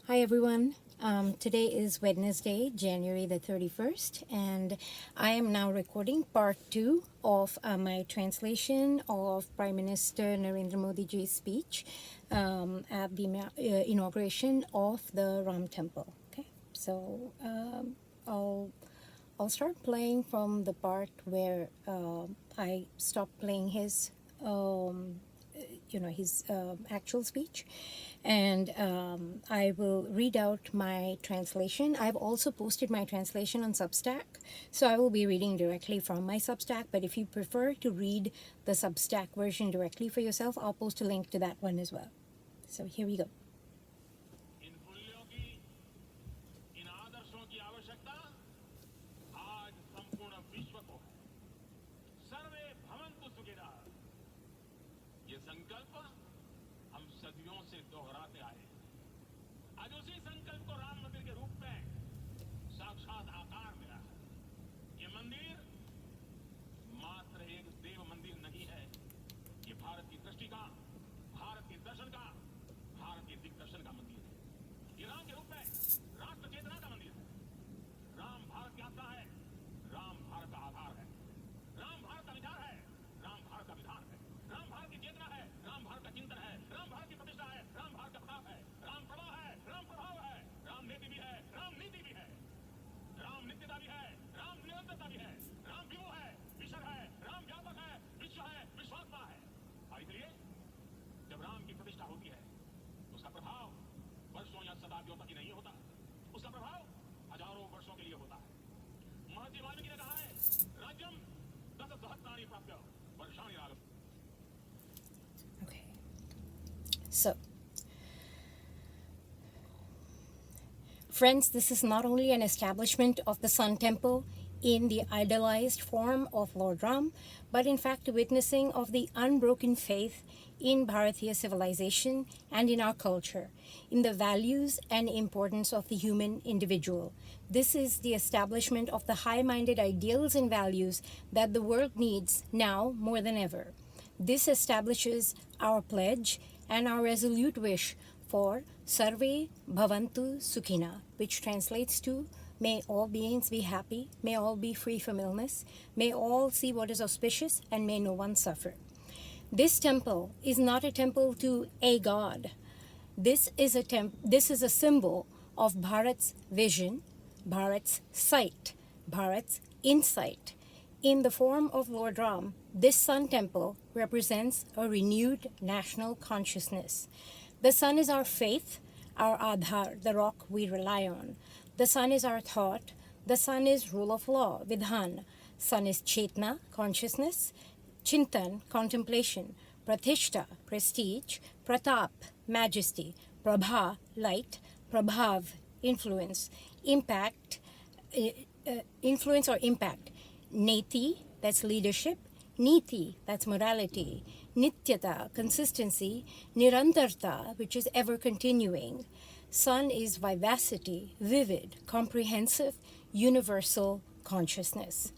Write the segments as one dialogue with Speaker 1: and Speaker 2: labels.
Speaker 1: Hi everyone. Today is Wednesday, January the 31st, and I am now recording part 2 of my translation of Prime Minister Narendra Modi ji's speech at the inauguration of the Ram Temple. Okay, so I'll start playing from the part where I stopped playing his his actual speech, and I will read out my translation. I've also posted my translation on Substack, so I will be reading directly from my Substack, but if you prefer to read the Substack version directly for yourself, I'll post a link to that one as well. So here we go.
Speaker 2: इन मूल्यों की इन आदर्शों की आवश्यकता आज संपूर्ण विश्व को है। सर्वे भवन्तु सुखिनः। ये संकल्प हम सदियों से दोहराते आए हैं। आज उसी संकल्प को राम मंदिर के रूप में साक्षात आकार मिला है। ये मंदिर मात्र एक देव मंदिर नहीं है, ये भारत की दृष्टि का, भारत के दर्शन का, भारत के दिग्दर्शन का मंदिर है। ये राम के रूप में राष्ट्र चेतना का मंदिर है। राम भारत की आत्मा है, राम भारत का आधार है, राम भारत का विचार है, राम भारत का विधान है, राम भारत की चेतना है, राम भारत का चिंतन है, राम भारत की प्रतिष्ठा है, राम भारत का प्रताप है, राम प्रवाह है, राम प्रभाव है, राम नीति भी है, राम नीति भी है, राम नित्यता भी है, राम निरंतरता भी है, राम विभु है, विशर है, राम व्यापक है, विश्व है, विश्वात्मा है। और इसलिए जब राम की प्रतिष्ठा होती है, उसका प्रभाव वर्षों या शताब्दियों तक ही नहीं होता, उसका प्रभाव हजारों वर्षों के लिए होता है। महर्षि वाल्मीकि ने कहा है, राज्यम दश सहस्राणि प्राप्य वर्षाणि आगम।
Speaker 1: Okay. So, friends, this is not only an establishment of the Sun Temple in the idealized form of Lord Ram, but in fact a witnessing of the unbroken faith in Bharatiya civilization and in our culture, in the values and importance of the human individual. This is the establishment of the high-minded ideals and values that the world needs now more than ever. This establishes our pledge and our resolute wish for Sarve Bhavantu Sukhina, which translates to may all beings be happy, may all be free from illness, may all see what is auspicious, and may no one suffer. This temple is not a temple to a god. This is a symbol of Bharat's vision, Bharat's sight, Bharat's insight. In the form of Lord Ram, this Sun Temple represents a renewed national consciousness. The sun is our faith, our Aadhar, the rock we rely on. The sun is our thought. The sun is rule of law, Vidhan. Sun is Chetna, consciousness. Chintan, contemplation. Pratishta, prestige. Pratap, majesty. Prabha, light. Prabhav, influence. Impact, influence or impact. Neti, that's leadership. Niti, that's morality. Nityata, consistency. Nirantarta, which is ever continuing. Sun is vivacity, vivid, comprehensive, universal consciousness.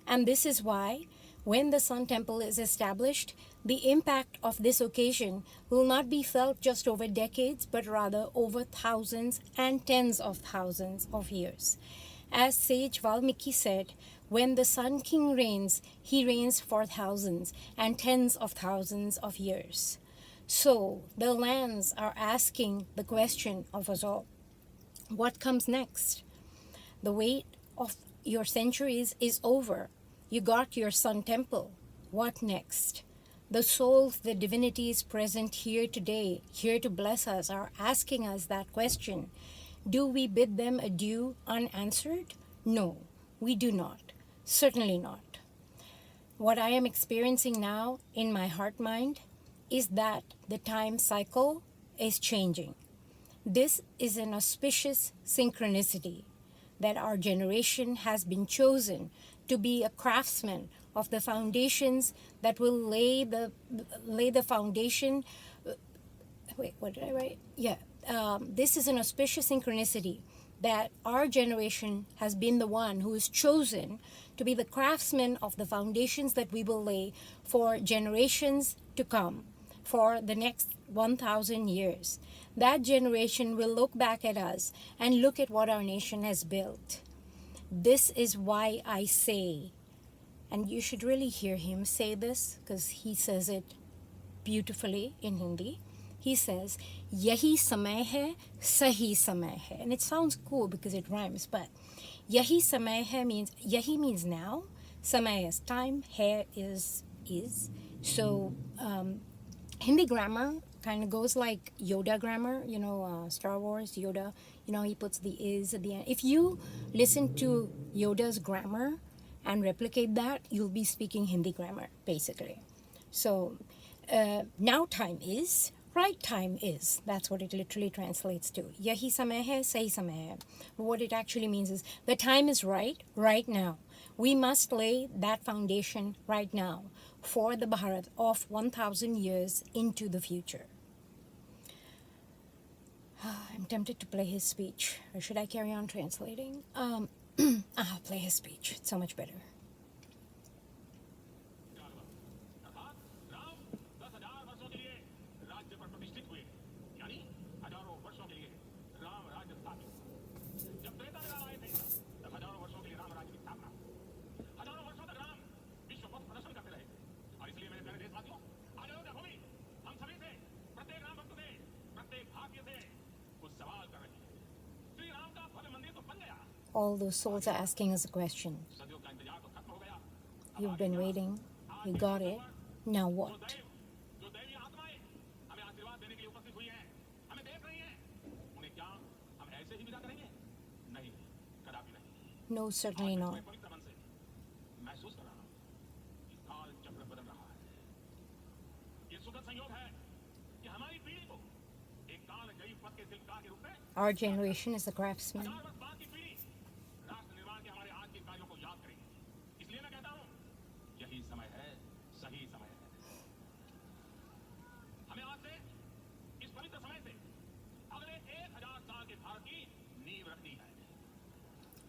Speaker 1: And this is why, when the Sun Temple is established, the impact of this occasion will not be felt just over decades, but rather over thousands and tens of thousands of years. As sage Valmiki said, when the Sun King reigns, he reigns for thousands and tens of thousands of years. So the lands are asking the question of us all, what comes next? The wait of your centuries is over. You got your Sun Temple. What next? The souls, the divinities present here today, here to bless us, are asking us that question. Do we bid them adieu unanswered? No, we do not. Certainly not. What I am experiencing now in my heart-mind is that the time cycle is changing. This is an auspicious synchronicity that our generation has been chosen to be a craftsman of the foundations that will lay the foundation. Wait, what did I write? Yeah, this is an auspicious synchronicity that our generation has been the one who is chosen to be the craftsman of the foundations that we will lay for generations to come. for the next 1,000 years. That generation will look back at us and look at what our nation has built. This is why I say, and you should really hear him say this because he says it beautifully in Hindi. He says, Yahi samay hai, sahi samay hai. And it sounds cool because it rhymes, but Yahi samay hai means, Yahi means now, samay is time, hai is. So Hindi grammar kind of goes like Yoda grammar, Star Wars, Yoda, he puts the is at the end. If you listen to Yoda's grammar and replicate that, you'll be speaking Hindi grammar, basically. So now time is, right time is. That's what it literally translates to. Yahi samay hai, sahi samay hai. What it actually means is the time is right now. We must lay that foundation right now for the Bharat of 1,000 years into the future. I'm tempted to play his speech, or should I carry on translating? I'll play his speech. It's so much better. All those souls are asking us a question. You've been waiting. You got it. Now what? No, certainly not. Our generation is the craftsman.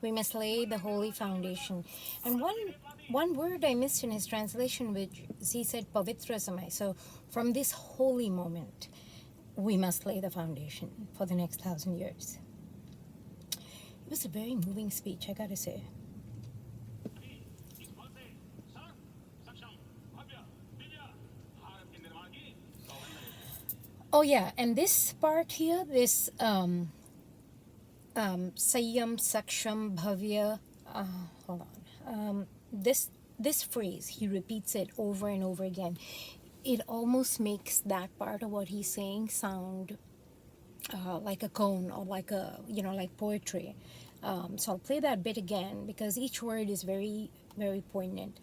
Speaker 1: We must lay the holy foundation. And one word I missed in his translation, which he said pavitra samay. So from this holy moment, we must lay the foundation for the next 1,000 years. It was a very moving speech, I gotta say. Oh yeah, and this part here, this Sayyam Saksham Bhavya, hold on, this phrase, he repeats it over and over again. It almost makes that part of what he's saying sound like a koan or like like poetry. So I'll play that bit again because each word is very, very poignant.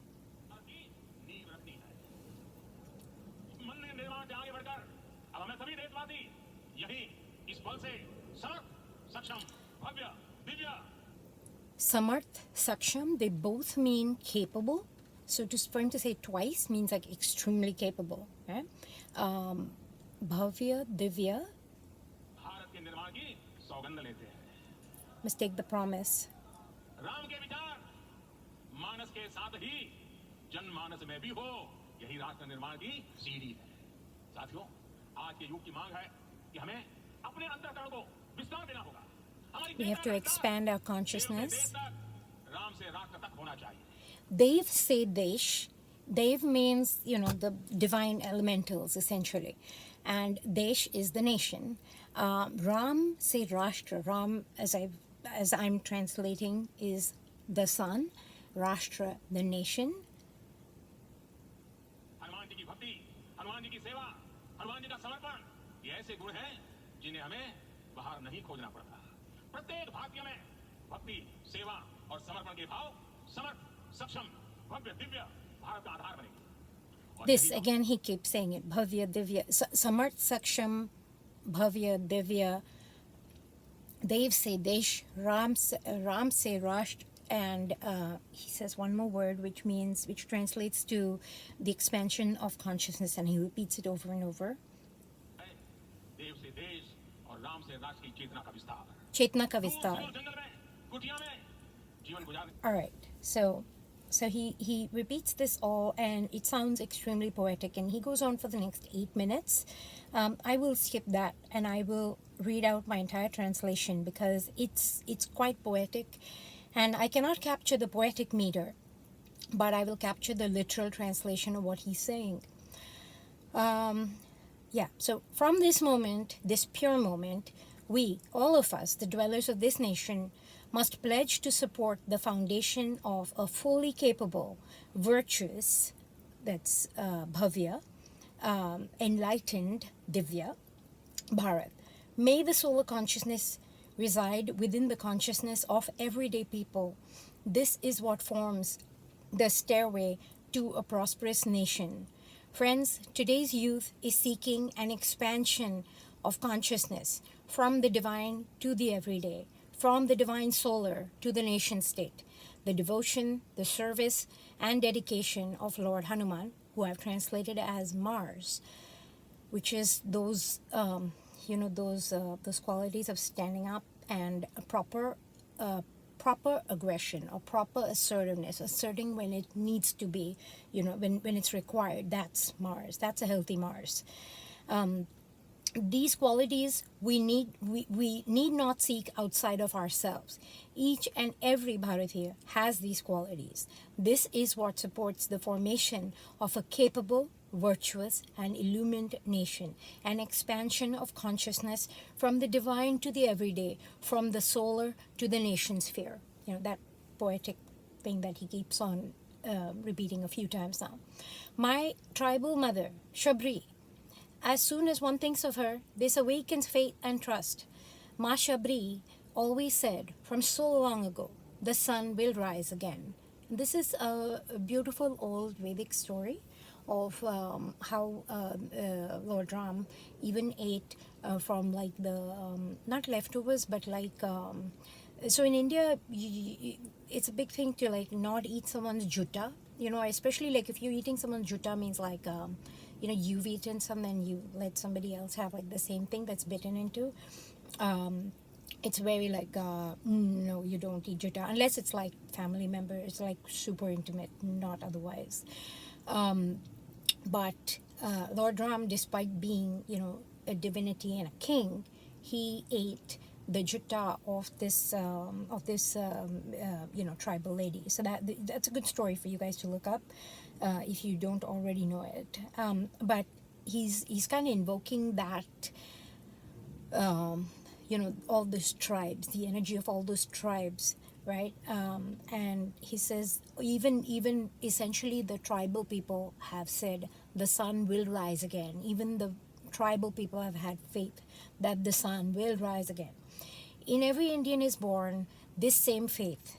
Speaker 1: Samarth, Saksham, they both mean capable. So for him to say twice means like extremely capable. Right? Bhavya, Divya. Must take the promise. We have to expand our consciousness. Dev say Desh. Dev means, the divine elementals, essentially. And Desh is the nation. Ram say Rashtra. Ram, as I'm translating, is the sun. Rashtra, the nation. This again, he keeps saying it. Bhavya, Divya. Samarth, Saksham, Bhavya, Divya. Dev say Desh, Ram say Rashtra, and he says one more word which translates to the expansion of consciousness, and he repeats it over and over. Chetna ka vistar. All right, so So he repeats this all, and it sounds extremely poetic. And he goes on for the next 8 minutes. I will skip that, and I will read out my entire translation because it's quite poetic, and I cannot capture the poetic meter, but I will capture the literal translation of what he's saying. Yeah, so from this moment, this pure moment, we, all of us, the dwellers of this nation, must pledge to support the foundation of a fully capable, virtuous, that's Bhavya, enlightened Divya, Bharat. May the solar consciousness reside within the consciousness of everyday people. This is what forms the stairway to a prosperous nation. Friends, today's youth is seeking an expansion of consciousness from the divine to the everyday, from the divine solar to the nation state. The devotion, the service, and dedication of Lord Hanuman, who I've translated as Mars, which is those those qualities of standing up and a proper aggression or proper assertiveness, asserting when it needs to be, when it's required. That's Mars. That's a healthy Mars. These qualities we need not seek outside of ourselves. Each and every Bharatiya has these qualities. This is what supports the formation of a capable, virtuous, and illumined nation, an expansion of consciousness from the divine to the everyday, from the solar to the nation sphere. That poetic thing that he keeps on repeating a few times now. My tribal mother, Shabri, as soon as one thinks of her, this awakens faith and trust. Ma Shabri always said, from so long ago, the sun will rise again. This is a beautiful old Vedic story of how Lord Ram even ate from like the, not leftovers, but like, so in India, it's a big thing to like not eat someone's jutta. Especially like if you're eating someone's jutta means like, you've eaten some and you let somebody else have like the same thing that's bitten into. It's very like, no, you don't eat jutta unless it's like family member. It's like super intimate, not otherwise. But Lord Ram, despite being, a divinity and a king, he ate the jutta of this tribal lady. So that's a good story for you guys to look up if you don't already know it. But he's kind of invoking that, all those tribes, the energy of all those tribes, right? And he says even essentially the tribal people have said the sun will rise again. Even the tribal people have had faith that the sun will rise again. In every Indian is born this same faith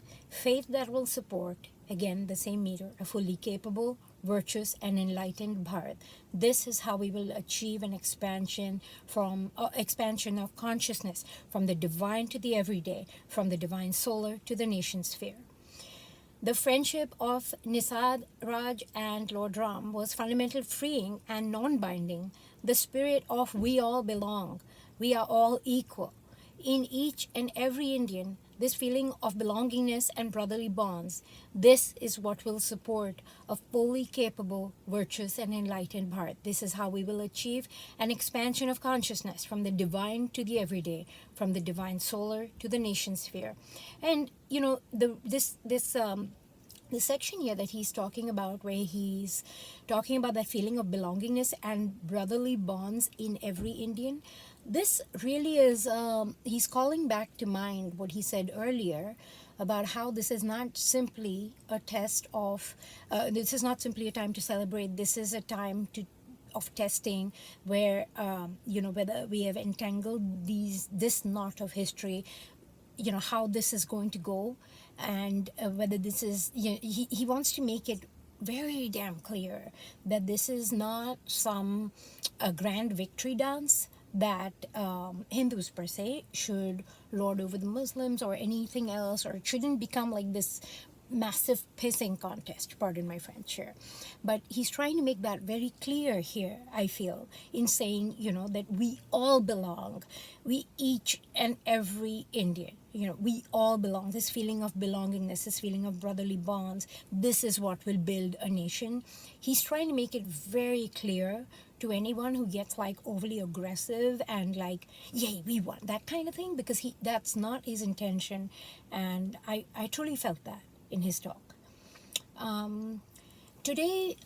Speaker 1: that will support, again, the same meter, a fully capable, virtuous, and enlightened Bharat. This is how we will achieve an expansion of consciousness from the divine to the everyday, from the divine solar to the nation sphere. The friendship of Nisad Raj and Lord Ram was fundamental, freeing, and non-binding. The spirit of we all belong, we are all equal. In each and every Indian, this feeling of belongingness and brotherly bonds, this is what will support a fully capable, virtuous, and enlightened Bharat. This is how we will achieve an expansion of consciousness from the divine to the everyday, from the divine solar to the nation sphere. And, the section here that he's talking about, where he's talking about that feeling of belongingness and brotherly bonds in every Indian, this really is, he's calling back to mind what he said earlier about how this is not simply a test of, this is not simply a time to celebrate, this is a time of testing where, whether we have entangled this knot of history, how this is going to go, and whether this is, he wants to make it very damn clear that this is not some grand victory dance that Hindus per se should lord over the Muslims or anything else, or it shouldn't become like this massive pissing contest, pardon my French here. But he's trying to make that very clear here, I feel, in saying, that we all belong. We each and every Indian, we all belong. This feeling of belongingness, this feeling of brotherly bonds, this is what will build a nation. He's trying to make it very clear to anyone who gets like overly aggressive and like, yay, we won, that kind of thing, because that's not his intention. And I truly felt that in his talk. Today,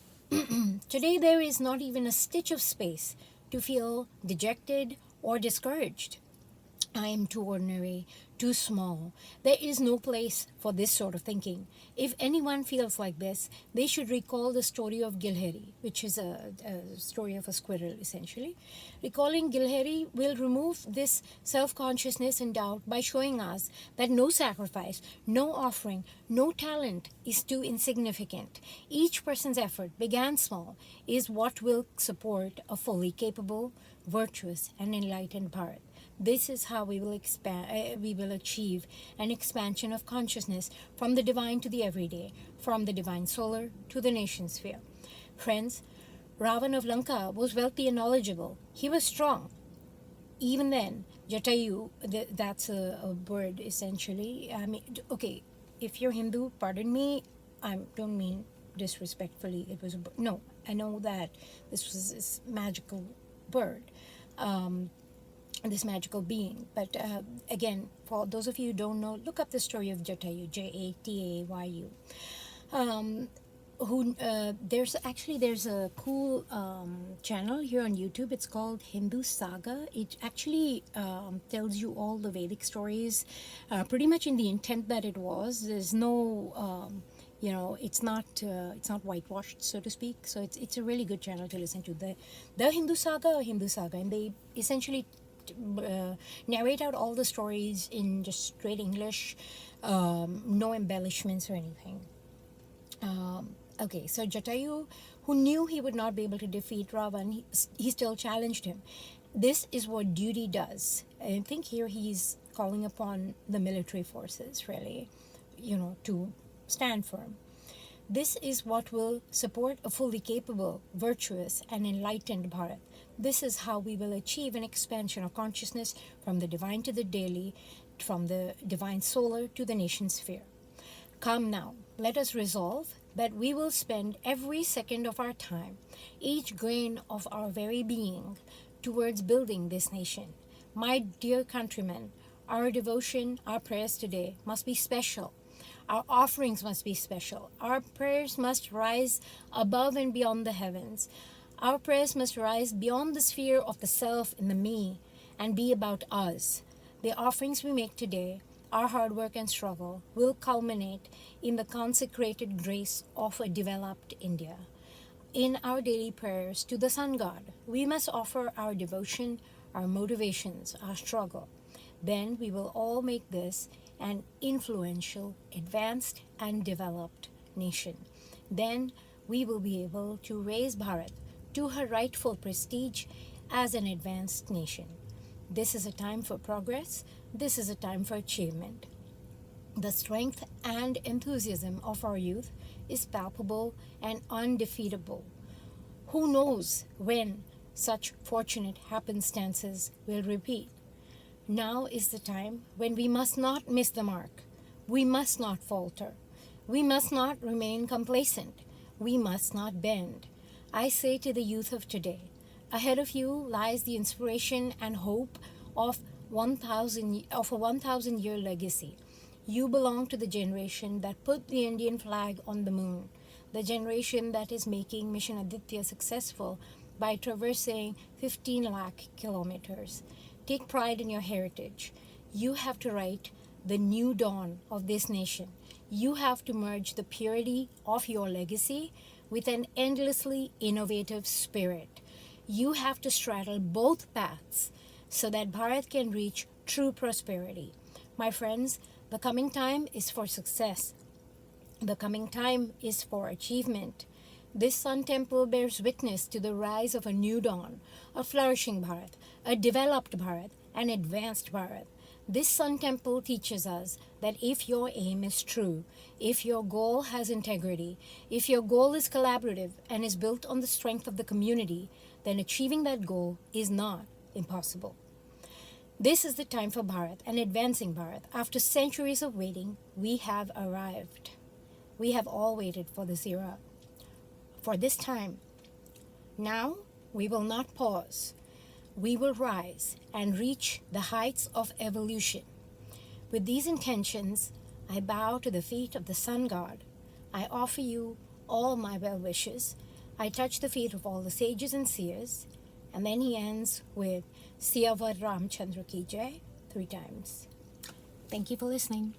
Speaker 1: today there is not even a stitch of space to feel dejected or discouraged. I am too ordinary, too small. There is no place for this sort of thinking. If anyone feels like this, they should recall the story of Gilheri, which is a story of a squirrel, essentially. Recalling Gilheri will remove this self-consciousness and doubt by showing us that no sacrifice, no offering, no talent is too insignificant. Each person's effort, big and small, is what will support a fully capable, virtuous, and enlightened Bharat. This is how we will achieve an expansion of consciousness from the divine to the everyday, from the divine solar to the nation sphere. Friends, Ravan of Lanka was wealthy and knowledgeable. He was strong. Even then, Jatayu, that's a bird essentially. I mean, okay, if you're Hindu, pardon me, I don't mean disrespectfully. It was no, I know that this was this magical bird. This magical being. But again, for those of you who don't know, look up the story of Jatayu, Jatayu. There's a cool channel here on YouTube. It's called Hindu Saga. It actually tells you all the Vedic stories, pretty much in the intent that it was. There's no it's not whitewashed, so to speak. So it's a really good channel to listen to. The Hindu Saga, and they essentially narrate out all the stories in just straight English, no embellishments or anything. Okay, so Jatayu, who knew he would not be able to defeat Ravan, he still challenged him. This is what duty does. I think here he's calling upon the military forces, really, to stand firm. This is what will support a fully capable, virtuous, and enlightened Bharat. This is how we will achieve an expansion of consciousness from the divine to the daily, from the divine solar to the nation sphere. Come now, let us resolve that we will spend every second of our time, each grain of our very being, towards building this nation. My dear countrymen, our devotion, our prayers today must be special. Our offerings must be special. Our prayers must rise above and beyond the heavens. Our prayers must rise beyond the sphere of the self and the me and be about us. The offerings we make today, our hard work and struggle, will culminate in the consecrated grace of a developed India. In our daily prayers to the Sun God, we must offer our devotion, our motivations, our struggle. Then we will all make this an influential, advanced, and developed nation. Then we will be able to raise Bharat to her rightful prestige as an advanced nation. This is a time for progress. This is a time for achievement. The strength and enthusiasm of our youth is palpable and undefeatable. Who knows when such fortunate happenstances will repeat? Now is the time when we must not miss the mark. We must not falter. We must not remain complacent. We must not bend. I say to the youth of today, ahead of you lies the inspiration and hope of a 1,000-year legacy. You belong to the generation that put the Indian flag on the moon, the generation that is making Mission Aditya successful by traversing 15 lakh kilometers. Take pride in your heritage. You have to write the new dawn of this nation. You have to merge the purity of your legacy with an endlessly innovative spirit. You have to straddle both paths so that Bharat can reach true prosperity. My friends, the coming time is for success. The coming time is for achievement. This Sun Temple bears witness to the rise of a new dawn, a flourishing Bharat, a developed Bharat, an advanced Bharat. This Sun Temple teaches us that if your aim is true, if your goal has integrity, if your goal is collaborative and is built on the strength of the community, then achieving that goal is not impossible. This is the time for Bharat and advancing Bharat. After centuries of waiting, we have arrived. We have all waited for this era, for this time. Now, we will not pause. We will rise and reach the heights of evolution. With these intentions, I bow to the feet of the Sun God. I offer you all my well wishes. I touch the feet of all the sages and seers. And then he ends with Siyavad Ramchandra Ki Jai 3 times. Thank you for listening.